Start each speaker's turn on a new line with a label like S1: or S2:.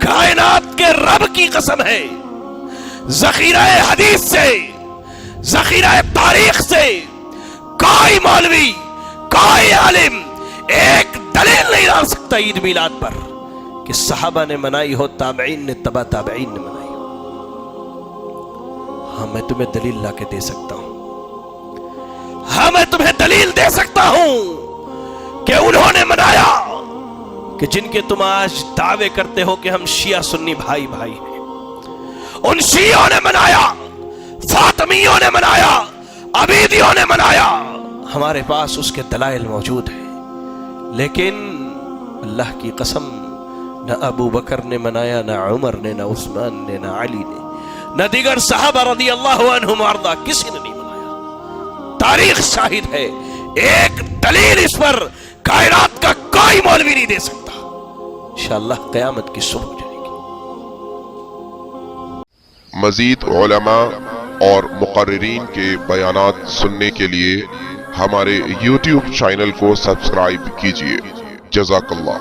S1: कायनात के रब की कसम है, ज़ख़ीरा हदीस से, ज़ख़ीरा तारीख से कोई मौलवी, कोई आलिम एक दलील नहीं डाल सकता ईद मिलाद पर कि सहाबा ने मनाई हो, ताबईन ने, तबा ताबईन ने मनाई हो। हाँ, मैं तुम्हें दलील लाके दे सकता हूं, हाँ मैं तुम्हें दलील दे सकता हूं कि उन्होंने मनाया, कि जिनके तुम आज दावे करते हो कि हम शिया सुन्नी भाई भाई हैं, उन शियों ने मनाया, फातमियों ने मनाया, अबीदियों ने मनाया। हमारे पास उसके दलाइल मौजूद हैं, लेकिन अल्लाह की कसम न अबू बकर ने मनाया, न उमर ने, न उस्मान ने, न अली ने, न दीगर सहाबा रज़ी अल्लाहु अन्हुम वारदा, किसी ने नहीं मनाया। तारीख शाहिद है, एक दलील इस पर कायनात का कोई मौलवी नहीं दे सकता। इंशाअल्लाह क़यामत की सुबह हो जाएगी।
S2: मज़ीद उलमा और मुक़र्रिरीन के बयानात सुनने के लिए हमारे YouTube चैनल को सब्सक्राइब कीजिए। जज़ाकल्लाह।